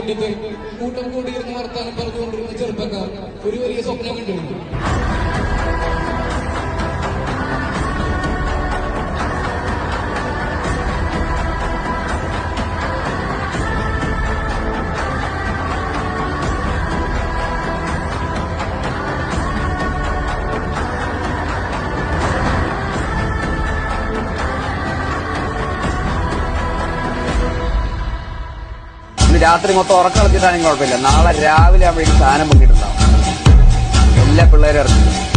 മുറ്റത്ത് കൂട്ടം കൂടിയിരുന്ന് വർത്താനം പറഞ്ഞുകൊണ്ടിരുന്ന ചെറുപ്പക്കാർ ഒരു വലിയ സ്വപ്നം കണ്ടിരുന്നു. രാത്രി മൊത്തം ഉറക്കം കളിച്ചിട്ടാണെങ്കിൽ കുഴപ്പമില്ല, നാളെ രാവിലെ ആവുമ്പോഴേക്കും സാധനം പൊങ്ങിയിട്ടുണ്ടാവും. എല്ലാ പിള്ളേരും ഇറങ്ങി